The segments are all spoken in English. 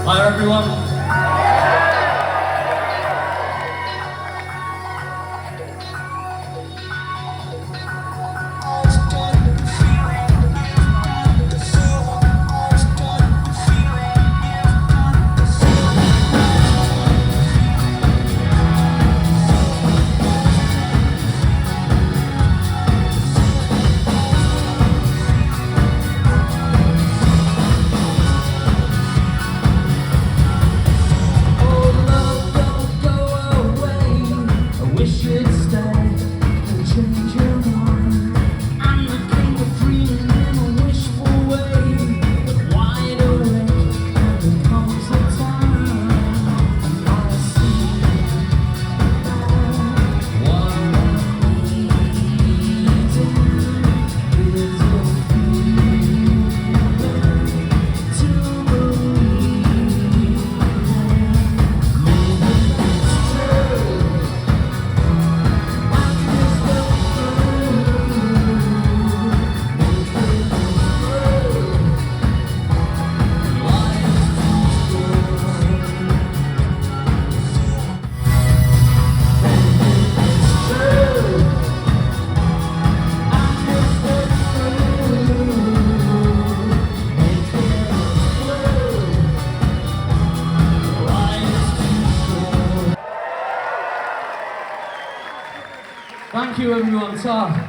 Hi everyone. Thank you everyone, Ta.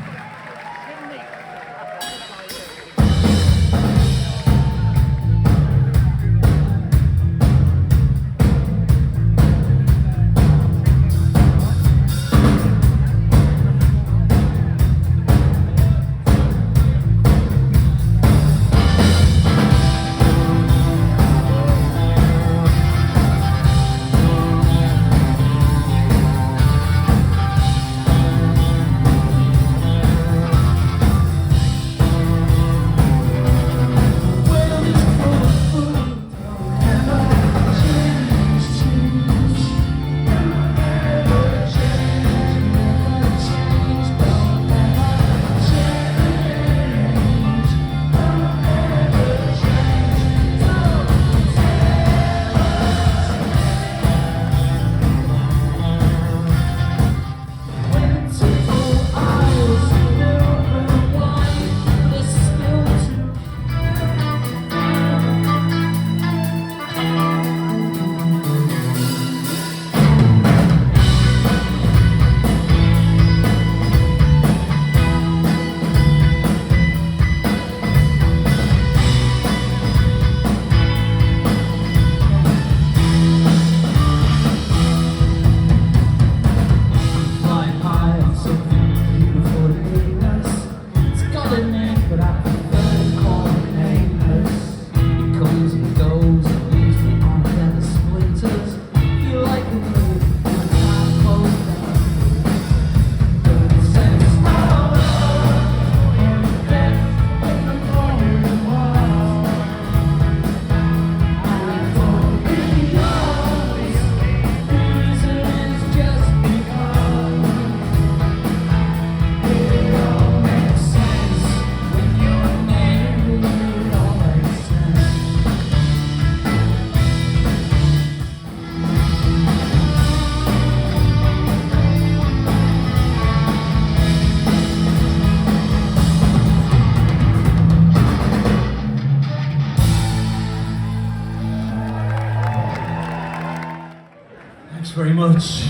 Thanks very much.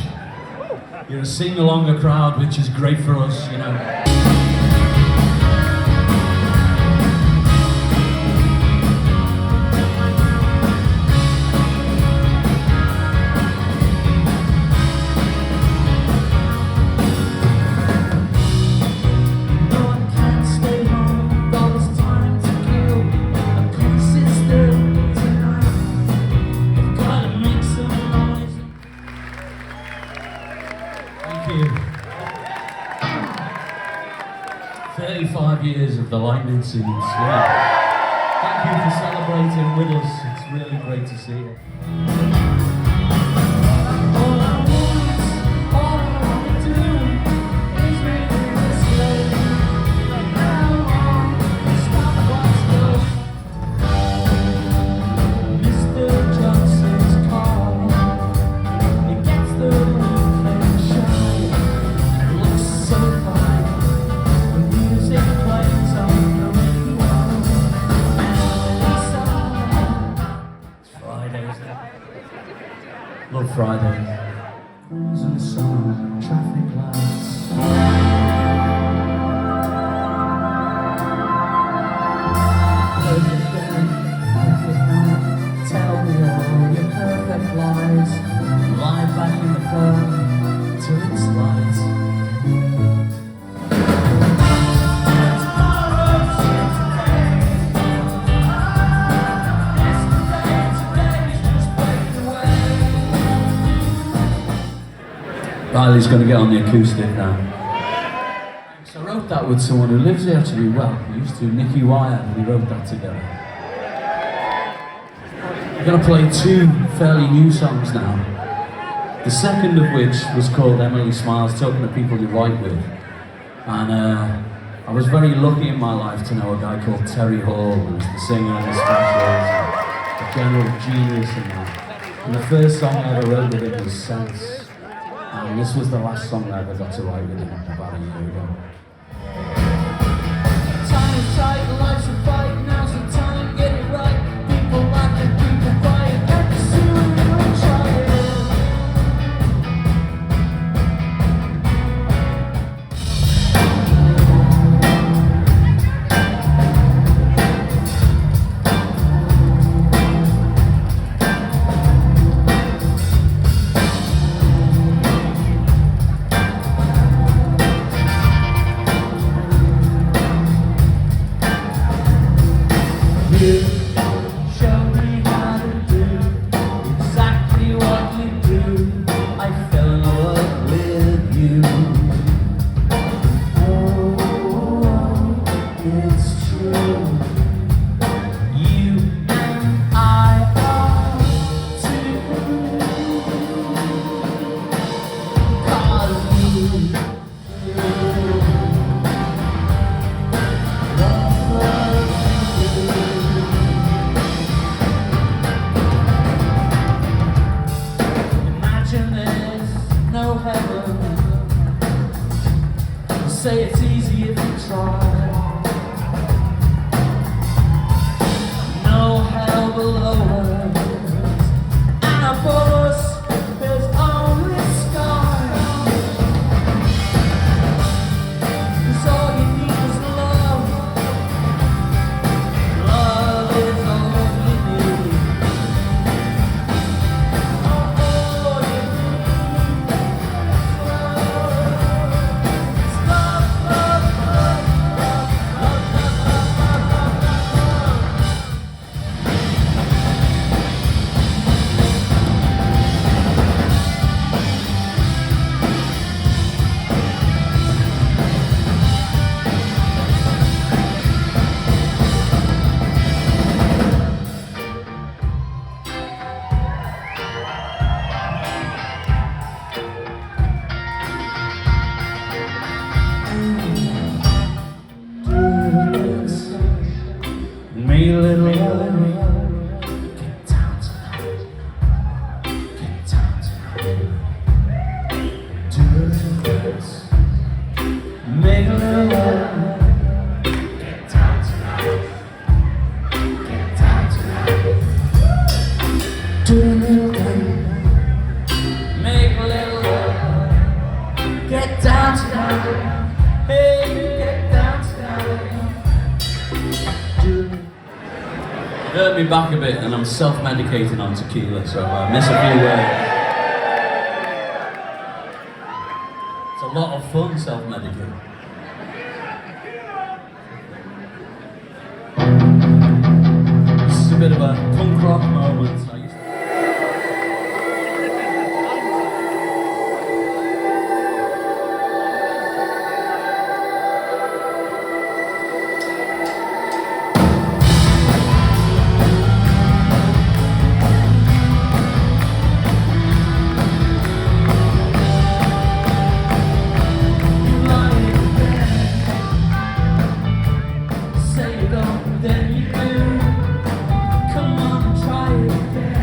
You're a sing-along crowd, which is great for us, you know. Thank you. 35 years of the Lightning Seeds. Yeah. Thank you for celebrating with us. It's really great to see you. Mr. Johnson. Friday. Crimson sun, traffic lights. Perfect day, perfect night. Tell me all your perfect lies. Lie back in the car till it's light. Riley's going to get on the acoustic now. So I wrote that with someone who lives here actually. Well, we used to, Nicky Wire, we wrote that together. We're going to play two fairly new songs now. The second of which was called Emily Smiles, talking to people you write with. And I was very lucky in my life to know a guy called Terry Hall, who was the singer and the specials, a general genius in that. And the first song I ever wrote with him was Sense. And this was the last song I ever got to write with him about a year ago. Time is tight, life's a fight, now's the time, get it right. People laughing, people crying, and soon we'll try You showed me how to do exactly what you do. I fell in love with you. Oh, it's true. You and I are two. 'Cause you no heaven. Say it's easy if you try. No hell below us, and above us there's only sky. 'Cause all you need is love. Love is all you need. Me little love, get down tonight, get down tonight. Do a little dance, make a little love, get down tonight, get down tonight. Do a little dance, make a little love, get down tonight. Hey, get down tonight. Hurt me back a bit, and I'm self-medicating on tequila, so I miss a few words. It's a lot of fun self-medicating. This is a bit of a punk rock moment. Then you do. Come on, try it again.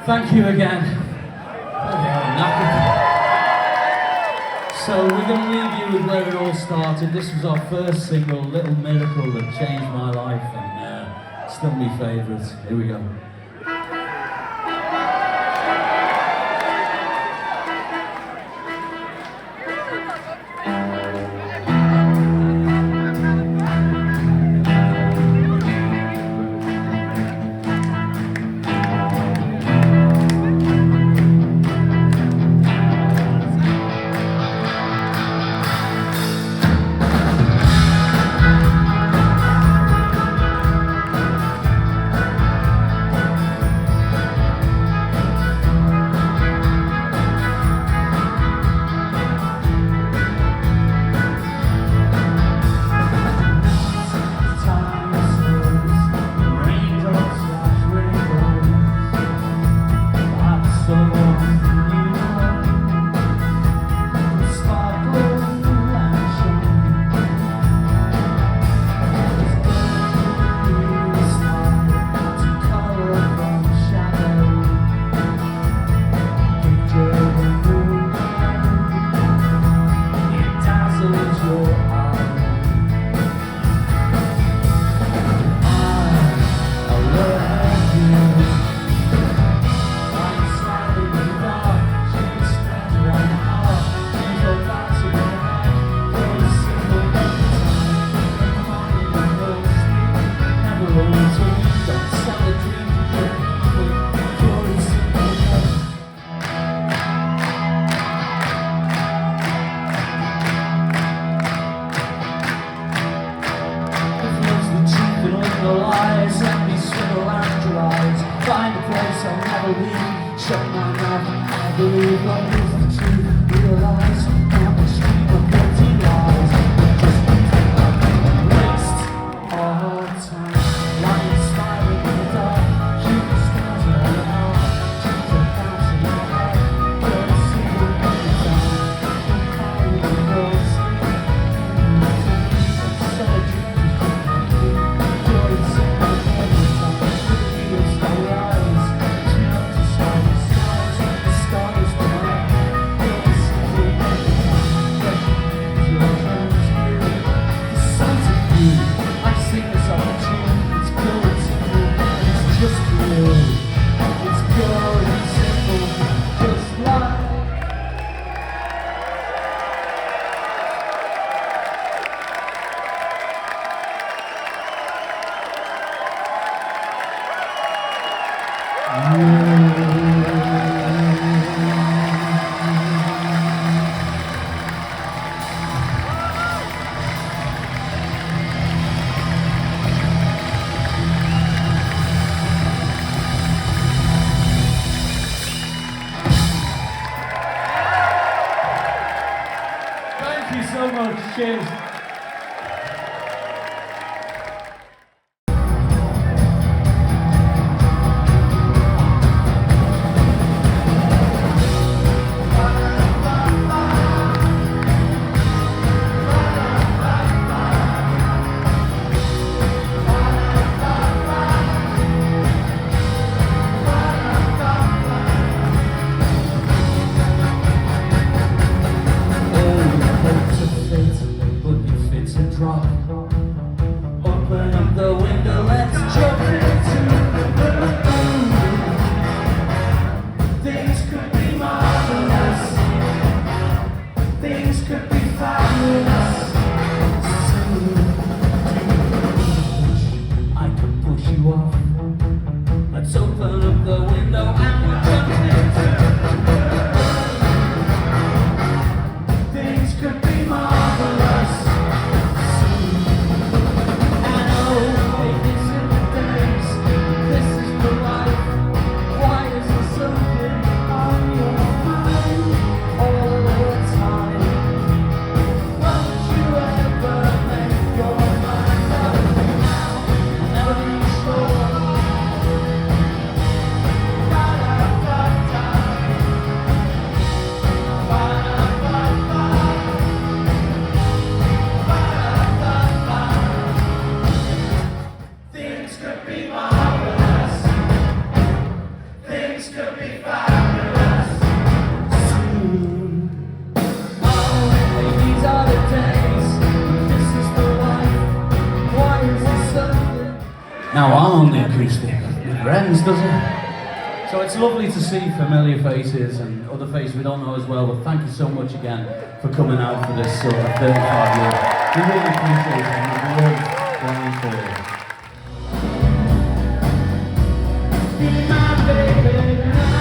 Thank you again. So we're going to leave you with where it all started. This was our first single, Little Miracle, that changed my life, and still my favourite. Here we go. Find a place I'll never leave. Shut my mouth, I believe what is the truth. Realize how much stream of guilty lies. Just waste all time. Lying, smiling in the dark. Keep the stars in my heart. Keep the facts in my heart. Get a single time. I'm crying in the sleep. So a dream is you're in simple every time. It's the rise. Thank you so much. Cheers. But could be fabulous soon. Oh, these are the days. This is the life. Why is it so good? Now I'm on the acoustic. It ends, does it? So it's lovely to see familiar faces and other faces we don't know as well, but thank you so much again for coming out for this sort of 35 years. We really appreciate it and we're really going for it. Be my baby now.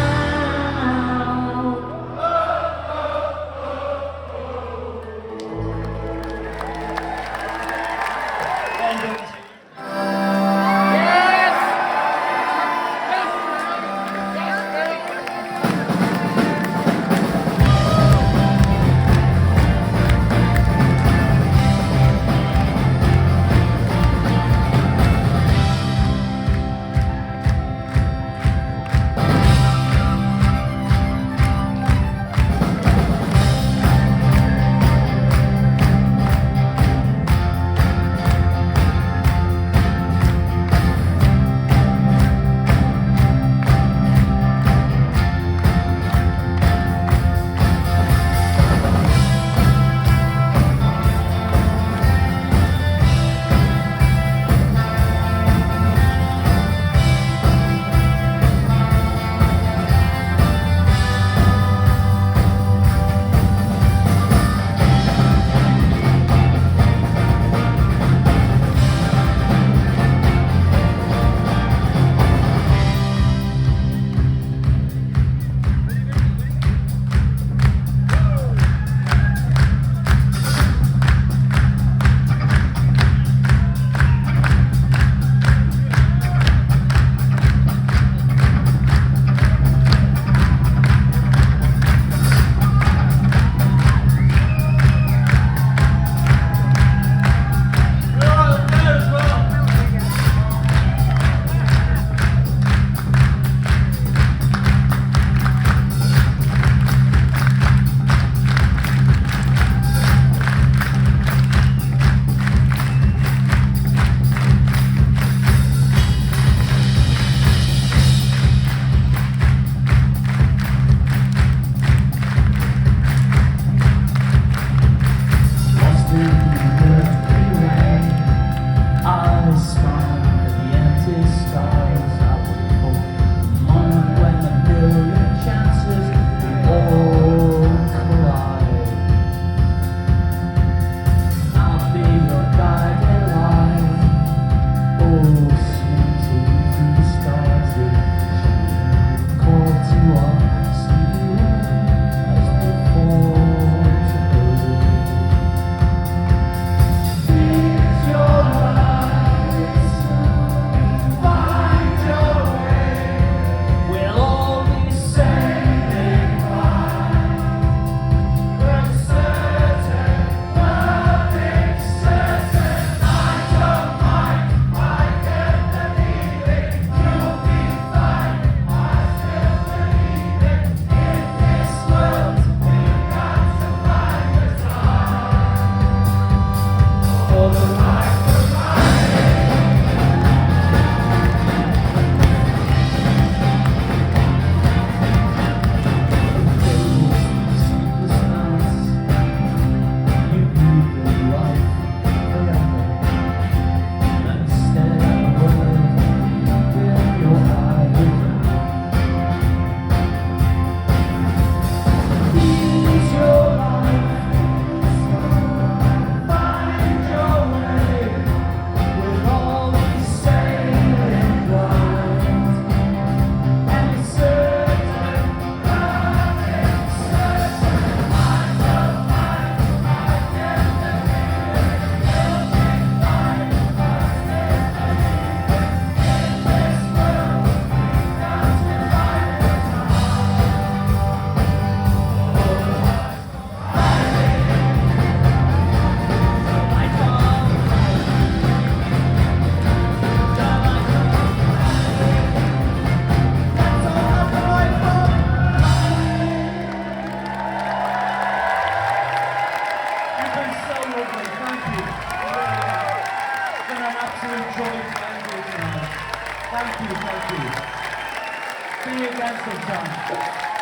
See you again sometime.